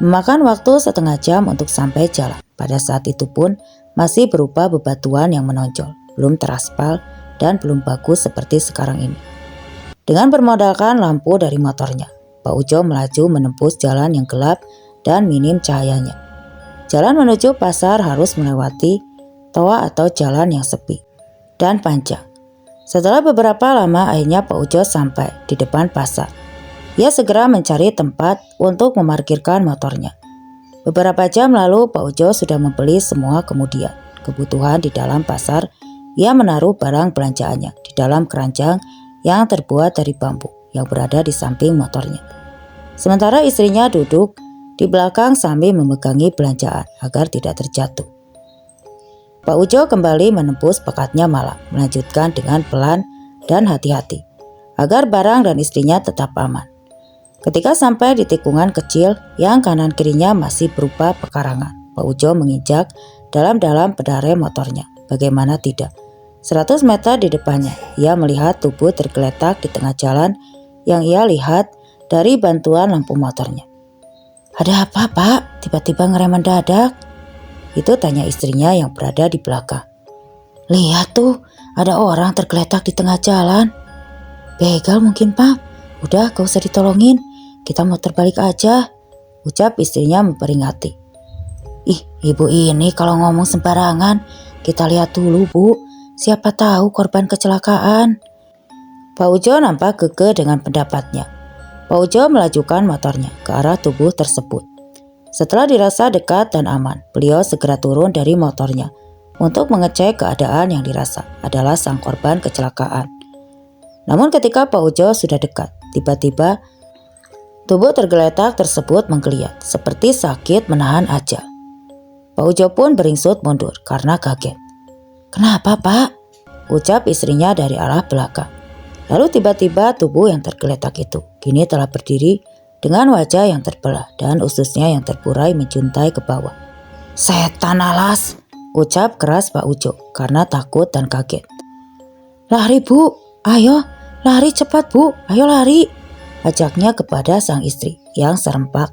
Memakan waktu setengah jam untuk sampai jalan. Pada saat itu pun masih berupa bebatuan yang menonjol, belum teraspal dan belum bagus seperti sekarang ini. Dengan bermodalkan lampu dari motornya, Pak Ujo melaju menembus jalan yang gelap dan minim cahayanya. Jalan menuju pasar harus melewati toa atau jalan yang sepi dan panjang. Setelah beberapa lama akhirnya Pak Ujo sampai di depan pasar. Ia segera mencari tempat untuk memarkirkan motornya. Beberapa jam lalu Pak Ujo sudah membeli semua kebutuhan di dalam pasar. Ia menaruh barang belanjaannya di dalam keranjang yang terbuat dari bambu yang berada di samping motornya. Sementara istrinya duduk di belakang sambil memegangi belanjaan agar tidak terjatuh. Pak Ujo kembali menembus pekatnya malam, melanjutkan dengan pelan dan hati-hati agar barang dan istrinya tetap aman. Ketika sampai di tikungan kecil yang kanan kirinya masih berupa pekarangan, Pak Ujo menginjak dalam-dalam pedare motornya. Bagaimana tidak? 100 meter di depannya, ia melihat tubuh tergeletak di tengah jalan yang ia lihat dari bantuan lampu motornya. Ada apa, Pak? Tiba-tiba ngerem mendadak? Itu tanya istrinya yang berada di belakang. Lihat tuh, ada orang tergeletak di tengah jalan. Begal mungkin, Pak. Udah, gak usah ditolongin. Kita muter balik aja, ucap istrinya memperingati. Ih, ibu ini kalau ngomong sembarangan. Kita lihat dulu, Bu. Siapa tahu korban kecelakaan. Pak Ujo nampak kekeh dengan pendapatnya. Pak Ujo melajukan motornya ke arah tubuh tersebut. Setelah dirasa dekat dan aman, beliau segera turun dari motornya untuk mengecek keadaan yang dirasa adalah sang korban kecelakaan. Namun ketika Pak Ujo sudah dekat, tiba-tiba tubuh tergeletak tersebut menggeliat seperti sakit menahan ajal. Pak Ujo pun beringsut mundur karena kaget. "Kenapa, Pak?" ucap istrinya dari arah belakang. Lalu tiba-tiba tubuh yang tergeletak itu kini telah berdiri dengan wajah yang terbelah dan ususnya yang terburai menjuntai ke bawah. "Setan alas!" ucap keras Pak Ujo karena takut dan kaget. "Lari, Bu, ayo lari cepat, Bu, ayo lari," ajaknya kepada sang istri yang serempak.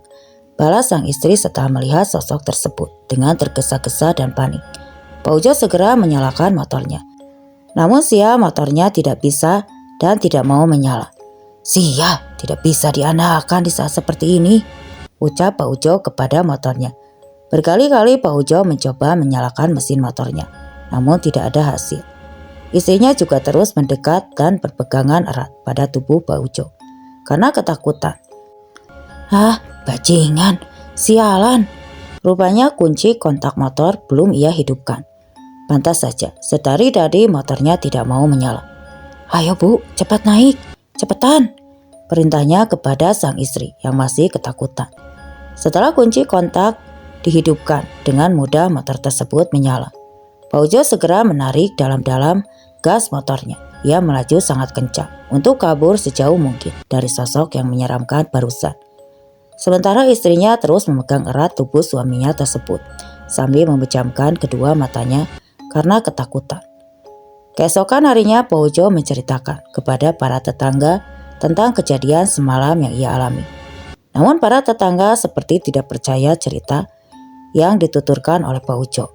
Balas sang istri setelah melihat sosok tersebut dengan tergesa-gesa dan panik. Pak Ujo segera menyalakan motornya. Namun sia motornya tidak bisa dan tidak mau menyala. "Sia, tidak bisa diandalkan di saat seperti ini," ucap Pak Ujo kepada motornya. Berkali-kali Pak Ujo mencoba menyalakan mesin motornya, namun tidak ada hasil. Istrinya juga terus mendekat dan berpegangan erat pada tubuh Pak Ujo karena ketakutan. "Ah, bajingan, sialan." Rupanya kunci kontak motor belum ia hidupkan. Pantas saja, sedari-dari motornya tidak mau menyala. "Ayo, Bu, cepat naik, cepetan," perintahnya kepada sang istri yang masih ketakutan. Setelah kunci kontak dihidupkan, dengan mudah motor tersebut menyala. Pak Ujo segera menarik dalam-dalam gas motornya. Ia melaju sangat kencang untuk kabur sejauh mungkin dari sosok yang menyeramkan barusan. Sementara istrinya terus memegang erat tubuh suaminya tersebut sambil memejamkan kedua matanya karena ketakutan. Keesokan harinya Pak Ujo menceritakan kepada para tetangga tentang kejadian semalam yang ia alami. Namun para tetangga seperti tidak percaya cerita yang dituturkan oleh Pak Ujo.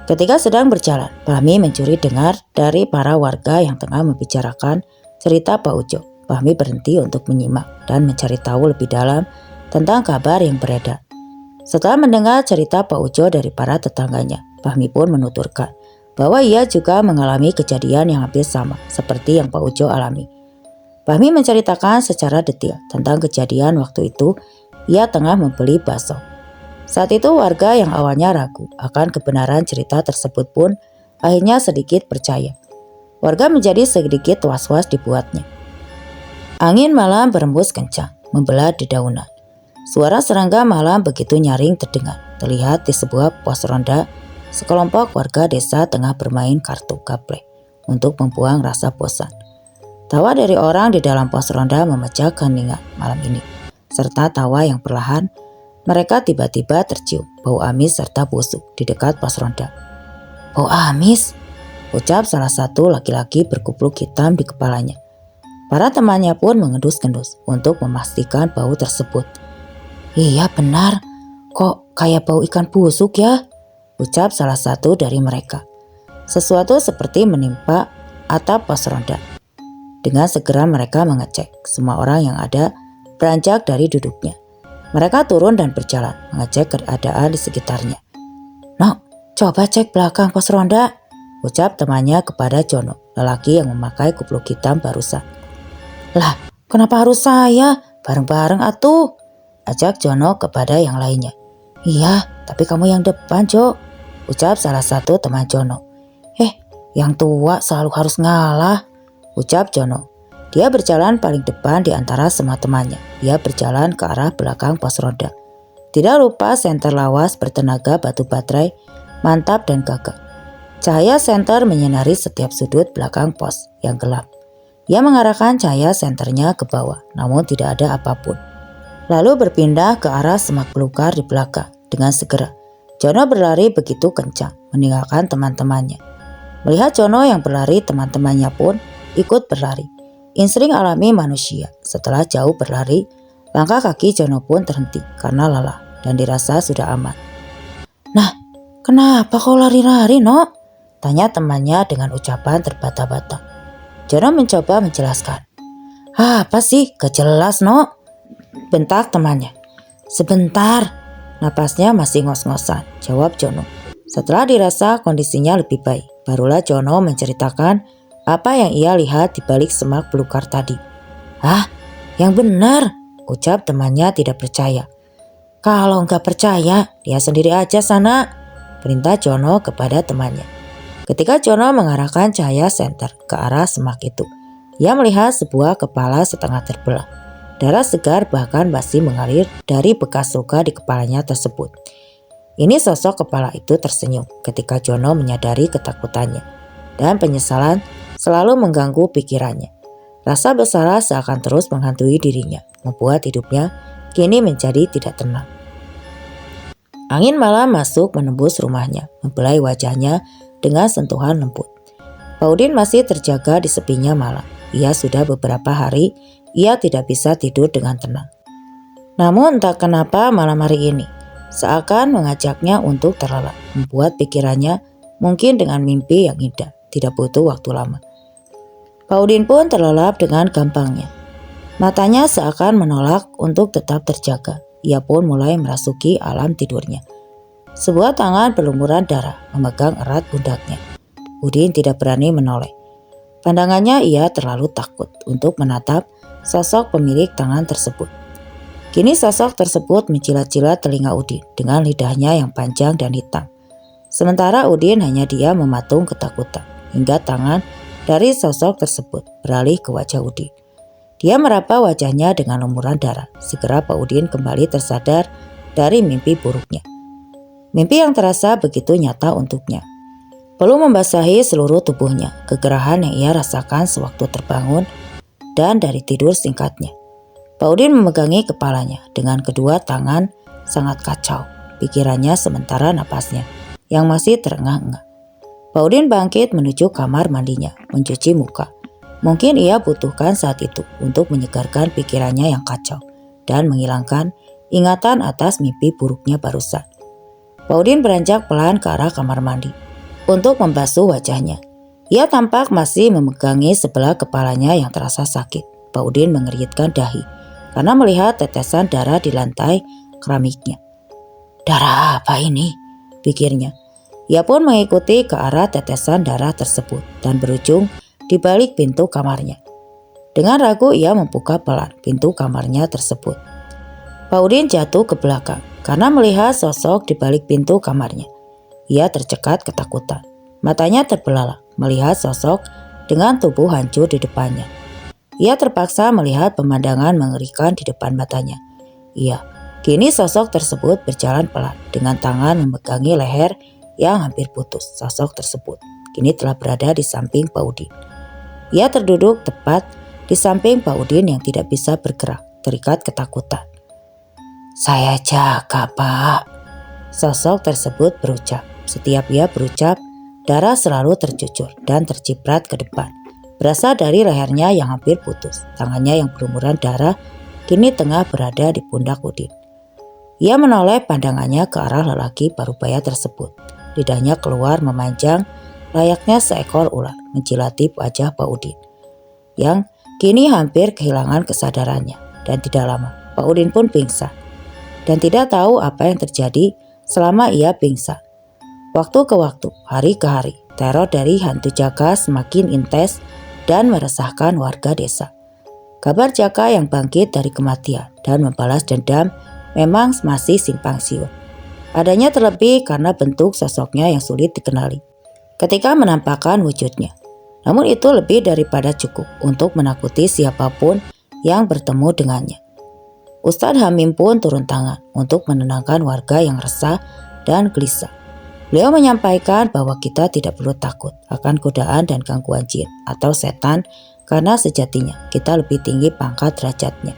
Ketika sedang berjalan, Fahmi mencuri dengar dari para warga yang tengah membicarakan cerita Pak Ujo. Fahmi berhenti untuk menyimak dan mencari tahu lebih dalam tentang kabar yang beredar. Setelah mendengar cerita Pak Ujo dari para tetangganya, Fahmi pun menuturkan bahwa ia juga mengalami kejadian yang hampir sama seperti yang Pak Ujo alami. Fahmi menceritakan secara detail tentang kejadian waktu itu ia tengah membeli bakso. Saat itu warga yang awalnya ragu akan kebenaran cerita tersebut pun akhirnya sedikit percaya. Warga menjadi sedikit was-was dibuatnya. Angin malam berembus kencang, membelah dedaunan. Suara serangga malam begitu nyaring terdengar. Terlihat di sebuah pos ronda, sekelompok warga desa tengah bermain kartu gaplek untuk membuang rasa bosan. Tawa dari orang di dalam pos ronda memecah keheningan malam ini, serta tawa yang perlahan. Mereka tiba-tiba tercium bau amis serta busuk di dekat pos ronda. "Bau amis," ucap salah satu laki-laki berkupluk hitam di kepalanya. Para temannya pun mengendus-endus untuk memastikan bau tersebut. "Iya benar, kok kayak bau ikan busuk ya?" ucap salah satu dari mereka. Sesuatu seperti menimpa atap pos ronda. Dengan segera mereka mengecek. Semua orang yang ada beranjak dari duduknya. Mereka turun dan berjalan mengecek keadaan di sekitarnya. "Nok, coba cek belakang pos ronda," ucap temannya kepada Jono, lelaki yang memakai kupluk hitam barusan. "Lah, kenapa harus saya? Bareng-bareng atuh," ajak Jono kepada yang lainnya. "Iya, tapi kamu yang depan, Jo," ucap salah satu teman Jono. Yang tua selalu harus ngalah," ucap Jono. Dia berjalan paling depan di antara semua temannya. Dia berjalan ke arah belakang pos ronda. Tidak lupa senter lawas bertenaga batu baterai, mantap dan gagah. Cahaya senter menyinari setiap sudut belakang pos yang gelap. Ia mengarahkan cahaya senternya ke bawah, namun tidak ada apapun. Lalu berpindah ke arah semak belukar di belakang. Dengan segera, Jono berlari begitu kencang, meninggalkan teman-temannya. Melihat Jono yang berlari, teman-temannya pun ikut berlari. Insting alami manusia. Setelah jauh berlari, langkah kaki Jono pun terhenti karena lelah dan dirasa sudah aman. "Nah, kenapa kau lari-lari, Nok?" tanya temannya dengan ucapan terbata-bata. Jono mencoba menjelaskan. "Apa sih? Gak jelas, Nok," bentak temannya. Sebentar, napasnya masih ngos-ngosan, jawab Jono. Setelah dirasa kondisinya lebih baik, barulah Jono menceritakan apa yang ia lihat di balik semak belukar tadi. "Hah? Yang benar," ucap temannya tidak percaya. "Kalau nggak percaya, dia sendiri aja sana," perintah Jono kepada temannya. Ketika Jono mengarahkan cahaya senter ke arah semak itu, ia melihat sebuah kepala setengah terbelah. Darah segar bahkan masih mengalir dari bekas luka di kepalanya tersebut. Ini sosok kepala itu tersenyum ketika Jono menyadari ketakutannya dan penyesalan selalu mengganggu pikirannya. Rasa bersalah seakan terus menghantui dirinya, membuat hidupnya kini menjadi tidak tenang. Angin malam masuk menembus rumahnya, membelai wajahnya dengan sentuhan lembut. Pak Udin masih terjaga di sepinya malam. Ia sudah beberapa hari ia tidak bisa tidur dengan tenang. Namun entah kenapa malam hari ini seakan mengajaknya untuk terlelap, membuat pikirannya mungkin dengan mimpi yang indah, tidak butuh waktu lama. Pak Udin pun terlelap dengan gampangnya. Matanya seakan menolak untuk tetap terjaga. Ia pun mulai merasuki alam tidurnya. Sebuah tangan berlumuran darah memegang erat pundaknya. Udin tidak berani menoleh. Pandangannya ia terlalu takut untuk menatap sosok pemilik tangan tersebut. Kini sosok tersebut menjilat-jilat telinga Udin dengan lidahnya yang panjang dan hitam. Sementara Udin hanya diam mematung ketakutan hingga tangan dari sosok tersebut beralih ke wajah Udin. Dia meraba wajahnya dengan lumuran darah. Segera Pak Udin kembali tersadar dari mimpi buruknya. Mimpi yang terasa begitu nyata untuknya. Perlu membasahi seluruh tubuhnya, kegerahan yang ia rasakan sewaktu terbangun dan dari tidur singkatnya. Pak Udin memegangi kepalanya dengan kedua tangan sangat kacau. Pikirannya sementara napasnya yang masih terengah-engah. Pak Udin bangkit menuju kamar mandinya, mencuci muka. Mungkin ia butuhkan saat itu untuk menyegarkan pikirannya yang kacau dan menghilangkan ingatan atas mimpi buruknya barusan. Pak Udin beranjak pelan ke arah kamar mandi untuk membasuh wajahnya. Ia tampak masih memegangi sebelah kepalanya yang terasa sakit. Pak Udin mengeritkan dahi karena melihat tetesan darah di lantai keramiknya. "Darah apa ini?" pikirnya. Ia pun mengikuti ke arah tetesan darah tersebut dan berujung di balik pintu kamarnya. Dengan ragu ia membuka pelan pintu kamarnya tersebut. Pak Udin jatuh ke belakang karena melihat sosok di balik pintu kamarnya. Ia tercekat ketakutan. Matanya terbelalak melihat sosok dengan tubuh hancur di depannya. Ia terpaksa melihat pemandangan mengerikan di depan matanya. Kini sosok tersebut berjalan pelan dengan tangan memegangi leher yang hampir putus. Sosok tersebut kini telah berada di samping Pak Udin. Ia terduduk tepat di samping Pak Udin yang tidak bisa bergerak, terikat ketakutan. "Saya jaga, Pak," sosok tersebut berucap. Setiap ia berucap, darah selalu tercucur dan terciprat ke depan. Berasal dari lehernya yang hampir putus. Tangannya yang berlumuran darah kini tengah berada di pundak Udin. Ia menoleh pandangannya ke arah lelaki parubaya tersebut. Lidahnya keluar memanjang layaknya seekor ular menjilati wajah Pak Udin yang kini hampir kehilangan kesadarannya. Dan tidak lama Pak Udin pun pingsan dan tidak tahu apa yang terjadi selama ia pingsan. Waktu ke waktu, hari ke hari, teror dari hantu Jaka semakin intens dan meresahkan warga desa. Kabar Jaka yang bangkit dari kematian dan membalas dendam memang masih simpang siur. Adanya terlebih karena bentuk sosoknya yang sulit dikenali ketika menampakkan wujudnya. Namun itu lebih daripada cukup untuk menakuti siapapun yang bertemu dengannya. Ustadz Hamim pun turun tangan untuk menenangkan warga yang resah dan gelisah. Beliau menyampaikan bahwa kita tidak perlu takut akan godaan dan gangguan jin atau setan karena sejatinya kita lebih tinggi pangkat derajatnya.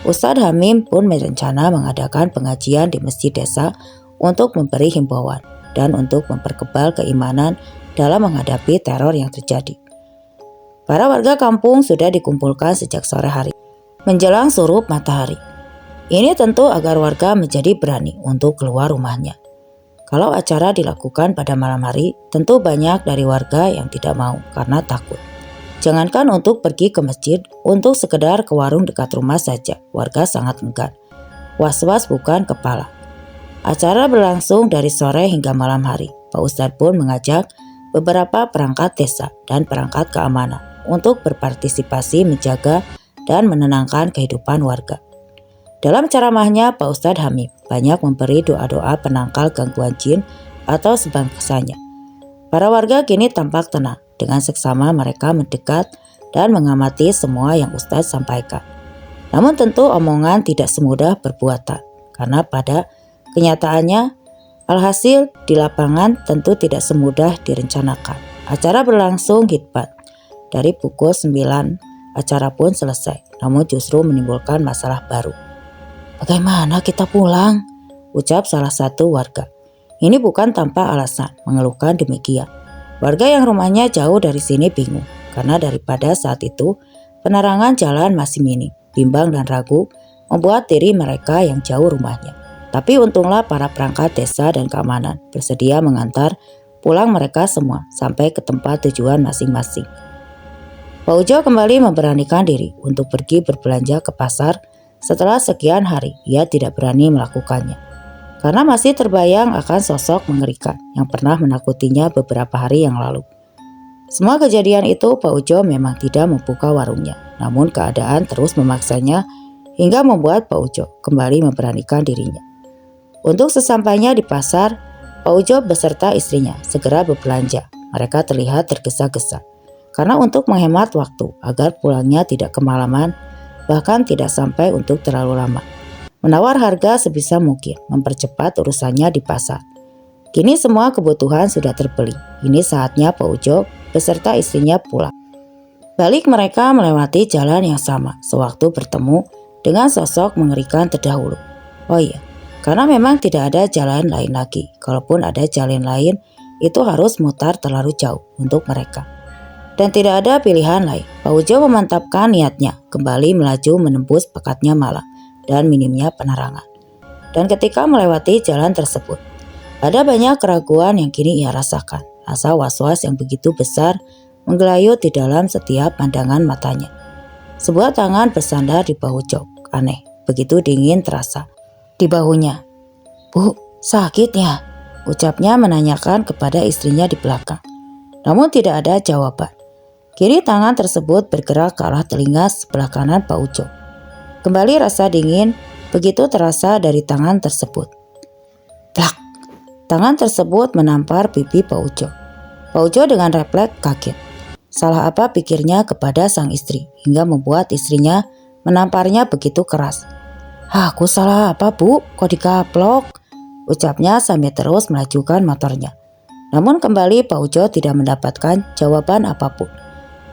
Ustadz Hamim pun berencana mengadakan pengajian di masjid desa untuk memberi himbauan dan untuk memperkebal keimanan dalam menghadapi teror yang terjadi. Para warga kampung sudah dikumpulkan sejak sore hari menjelang surup matahari. Ini tentu agar warga menjadi berani untuk keluar rumahnya. Kalau acara dilakukan pada malam hari, tentu banyak dari warga yang tidak mau karena takut. Jangankan untuk pergi ke masjid, untuk sekedar ke warung dekat rumah saja, warga sangat enggan. was-was bukan kepala. Acara berlangsung dari sore hingga malam hari. Pak Ustadz pun mengajak beberapa perangkat desa dan perangkat keamanan untuk berpartisipasi menjaga dan menenangkan kehidupan warga. Dalam ceramahnya, Pak Ustadz Hamim banyak memberi doa-doa penangkal gangguan jin atau sebangsa-nya. Para warga kini tampak tenang. Dengan seksama mereka mendekat dan mengamati semua yang Ustadz sampaikan. Namun tentu omongan tidak semudah perbuatan, karena pada kenyataannya alhasil di lapangan tentu tidak semudah direncanakan. Acara berlangsung hebat. Dari pukul 9 acara pun selesai, namun justru menimbulkan masalah baru. "Bagaimana kita pulang?" ucap salah satu warga. Ini bukan tanpa alasan mengeluhkan demikian. Warga yang rumahnya jauh dari sini bingung, karena daripada saat itu penerangan jalan masih minim, bimbang dan ragu membuat diri mereka yang jauh rumahnya. Tapi untunglah para perangkat desa dan keamanan bersedia mengantar pulang mereka semua sampai ke tempat tujuan masing-masing. Pak Ujo kembali memberanikan diri untuk pergi berbelanja ke pasar. Setelah sekian hari ia tidak berani melakukannya, karena masih terbayang akan sosok mengerikan yang pernah menakutinya beberapa hari yang lalu. Semua kejadian itu Pak Ujo memang tidak membuka warungnya, namun keadaan terus memaksanya hingga membuat Pak Ujo kembali memberanikan dirinya. Untuk sesampainya di pasar, Pak Ujo beserta istrinya segera berbelanja. Mereka terlihat tergesa-gesa, karena untuk menghemat waktu agar pulangnya tidak kemalaman, bahkan tidak sampai untuk terlalu lama. Menawar harga sebisa mungkin, mempercepat urusannya di pasar. Kini semua kebutuhan sudah terbeli. Ini saatnya Pak Ujo beserta istrinya pulang. Balik mereka melewati jalan yang sama sewaktu bertemu dengan sosok mengerikan terdahulu. Oh iya, karena memang tidak ada jalan lain lagi. Kalaupun ada jalan lain, itu harus mutar terlalu jauh untuk mereka. Dan tidak ada pilihan lain. Pak Ujo memantapkan niatnya, kembali melaju menembus pekatnya malam dan minimnya penerangan. Dan ketika melewati jalan tersebut, ada banyak keraguan yang kini ia rasakan. Rasa was-was yang begitu besar menggelayut di dalam setiap pandangan matanya. Sebuah tangan bersandar di bahu Ujo. Aneh, begitu dingin terasa di bahunya. "Bu, sakit ya?" ucapnya menanyakan kepada istrinya di belakang. Namun tidak ada jawaban. Kini tangan tersebut bergerak ke arah telinga sebelah kanan Pak Ujo. Kembali rasa dingin begitu terasa dari tangan tersebut. Plak! Tangan tersebut menampar pipi Pak Ujo. Pak Ujo dengan refleks kaget. Salah apa pikirnya kepada sang istri hingga membuat istrinya menamparnya begitu keras. "Aku salah apa, Bu? Kok dikaplok?" ucapnya sambil terus melajukan motornya. Namun kembali Pak Ujo tidak mendapatkan jawaban apapun.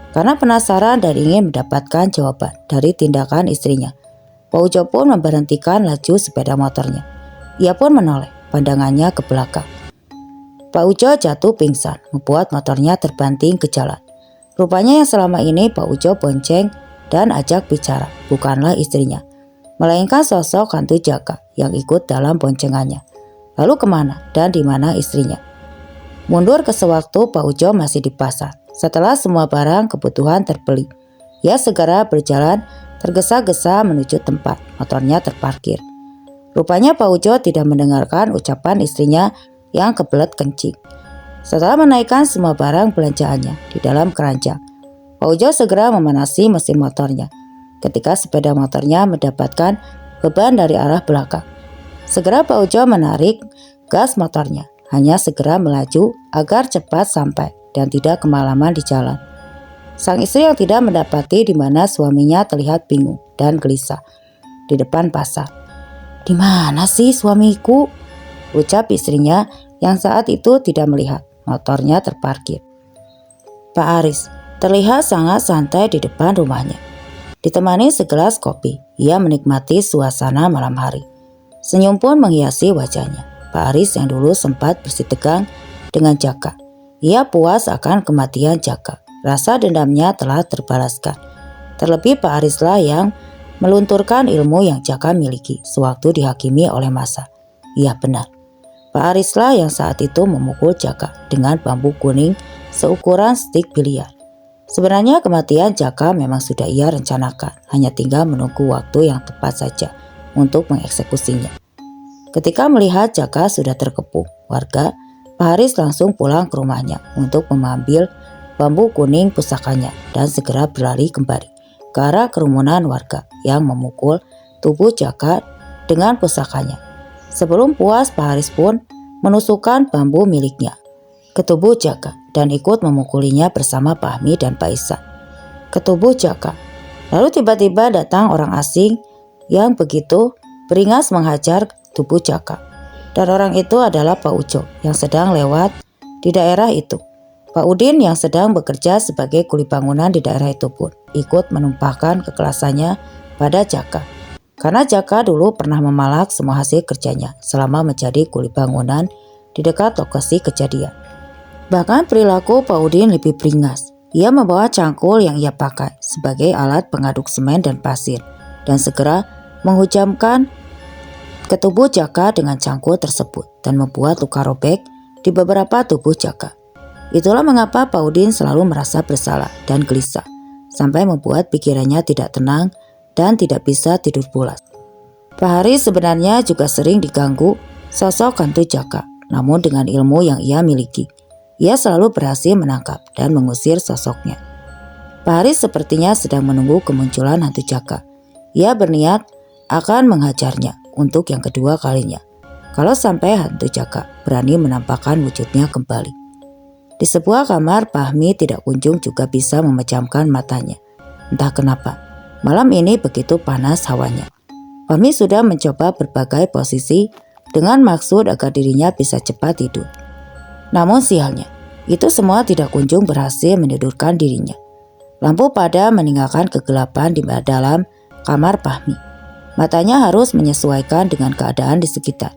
Karena penasaran dan ingin mendapatkan jawaban dari tindakan istrinya, Pak Ujo pun memberhentikan laju sepeda motornya. Ia pun menoleh pandangannya ke belakang. Pak Ujo jatuh pingsan, membuat motornya terbanting ke jalan. Rupanya yang selama ini Pak Ujo bonceng dan ajak bicara bukanlah istrinya, melainkan sosok hantu jaga yang ikut dalam boncengannya. Lalu kemana dan di mana istrinya? Mundur ke sewaktu Pak Ujo masih di pasar. Setelah semua barang kebutuhan terbeli, ia segera berjalan tergesa-gesa menuju tempat motornya terparkir. Rupanya Pak Ujo tidak mendengarkan ucapan istrinya yang kebelet kencing. Setelah menaikkan semua barang belanjaannya di dalam keranjang, Pak Ujo segera memanasi mesin motornya. Ketika sepeda motornya mendapatkan beban dari arah belakang, segera Pak Ujo menarik gas motornya, hanya segera melaju agar cepat sampai dan tidak kemalaman di jalan. Sang istri yang tidak mendapati di mana suaminya terlihat bingung dan gelisah di depan pasar. "Di mana sih suamiku?" ucap istrinya yang saat itu tidak melihat motornya terparkir. Pak Aris terlihat sangat santai di depan rumahnya. Ditemani segelas kopi, ia menikmati suasana malam hari. Senyum pun menghiasi wajahnya. Pak Aris yang dulu sempat bersitegang dengan Jaka. Ia puas akan kematian Jaka. Rasa dendamnya telah terbalaskan. Terlebih Pak Arislah yang melunturkan ilmu yang Jaka miliki sewaktu dihakimi oleh masa. Iya benar. Pak Arislah yang saat itu memukul Jaka dengan bambu kuning seukuran stik biliar. Sebenarnya kematian Jaka memang sudah ia rencanakan, hanya tinggal menunggu waktu yang tepat saja untuk mengeksekusinya. Ketika melihat Jaka sudah terkepung warga, Pak Haris langsung pulang ke rumahnya untuk mengambil bambu kuning pusakanya dan segera berlari kembali ke arah kerumunan warga yang memukul tubuh Jaka dengan pusakanya. Sebelum puas, Pak Haris pun menusukkan bambu miliknya ke tubuh Jaka dan ikut memukulinya bersama Pak Hami dan Pak Ihsan ke tubuh Jaka. Lalu tiba-tiba datang orang asing yang begitu beringas menghajar tubuh Jaka. Dan orang itu adalah Pak Ujo yang sedang lewat di daerah itu. Pak Udin yang sedang bekerja sebagai kuli bangunan di daerah itu pun ikut menumpahkan kekerasannya pada Jaka. Karena Jaka dulu pernah memalak semua hasil kerjanya selama menjadi kuli bangunan di dekat lokasi kejadian. Bahkan perilaku Pak Udin lebih beringas. Ia membawa cangkul yang ia pakai sebagai alat pengaduk semen dan pasir dan segera menghujamkan ke tubuh Jaka dengan cangkul tersebut dan membuat luka robek di beberapa tubuh Jaka. Itulah mengapa Pak Udin selalu merasa bersalah dan gelisah sampai membuat pikirannya tidak tenang dan tidak bisa tidur pulas. Pak Haris sebenarnya juga sering diganggu sosok hantu Jaka, namun dengan ilmu yang ia miliki, ia selalu berhasil menangkap dan mengusir sosoknya. Pak Haris sepertinya sedang menunggu kemunculan hantu Jaka. Ia berniat akan menghajarnya untuk yang kedua kalinya kalau sampai hantu Jaka berani menampakkan wujudnya kembali. Di sebuah kamar, Pak Hami tidak kunjung juga bisa memejamkan matanya. Entah kenapa, malam ini begitu panas hawanya. Pak Hami sudah mencoba berbagai posisi dengan maksud agar dirinya bisa cepat tidur. Namun sialnya, itu semua tidak kunjung berhasil menidurkan dirinya. Lampu padam meninggalkan kegelapan di dalam kamar Pak Hami. Matanya harus menyesuaikan dengan keadaan di sekitar.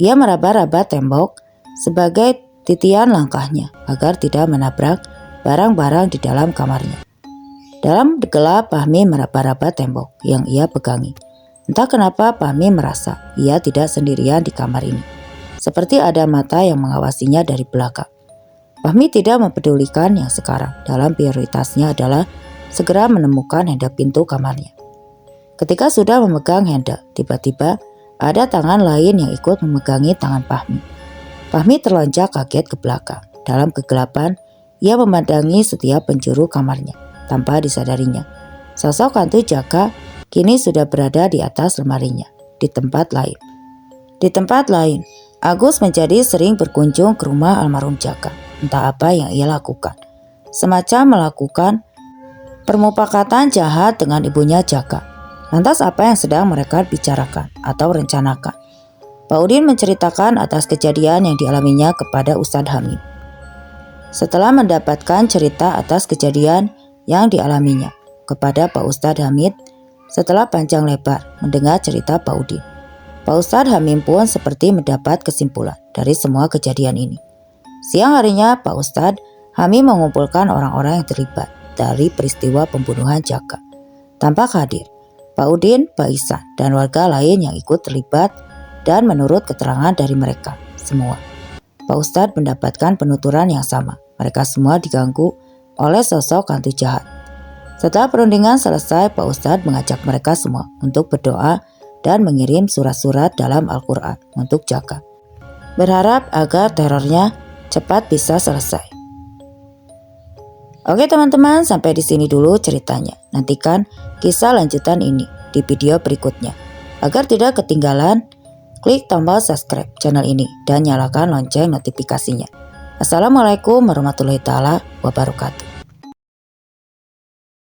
Ia meraba-raba tembok sebagai titian langkahnya agar tidak menabrak barang-barang di dalam kamarnya. Dalam gelap, Pak Hami meraba-raba tembok yang ia pegangi. Entah kenapa Pak Hami merasa ia tidak sendirian di kamar ini. Seperti ada mata yang mengawasinya dari belakang. Pak Hami tidak mempedulikan yang sekarang. Dalam prioritasnya adalah segera menemukan handle pintu kamarnya. Ketika sudah memegang handle, tiba-tiba ada tangan lain yang ikut memegangi tangan Pak Hami. Pak Hami terlonjak kaget ke belakang. Dalam kegelapan, ia memandangi setiap penjuru kamarnya. Tanpa disadarinya, sosok hantu Jaka kini sudah berada di atas lemarinya. Di tempat lain, Agus menjadi sering berkunjung ke rumah almarhum Jaka. Entah apa yang ia lakukan. Semacam melakukan permufakatan jahat dengan ibunya Jaka. Lantas apa yang sedang mereka bicarakan atau rencanakan? Pak Udin menceritakan atas kejadian yang dialaminya kepada Ustadz Hamid. Setelah mendapatkan cerita atas kejadian yang dialaminya kepada Pak Ustadz Hamid, setelah panjang lebar mendengar cerita Pak Udin, Pak Ustadz Hamid pun seperti mendapat kesimpulan dari semua kejadian ini. Siang harinya Pak Ustadz Hamid mengumpulkan orang-orang yang terlibat dari peristiwa pembunuhan Jaka. Tampak hadir Pak Udin, Pak Ihsan, dan warga lain yang ikut terlibat dan menurut keterangan dari mereka semua, Pak Ustadz mendapatkan penuturan yang sama. Mereka semua diganggu oleh sosok hantu jahat. Setelah perundingan selesai, Pak Ustadz mengajak mereka semua untuk berdoa dan mengirim surat-surat dalam Al-Quran untuk Jaka, berharap agar terornya cepat bisa selesai. Oke teman-teman, sampai di sini dulu ceritanya. Nantikan kisah lanjutan ini di video berikutnya. Agar tidak ketinggalan, klik tombol subscribe channel ini dan nyalakan lonceng notifikasinya. Assalamualaikum warahmatullahi wabarakatuh.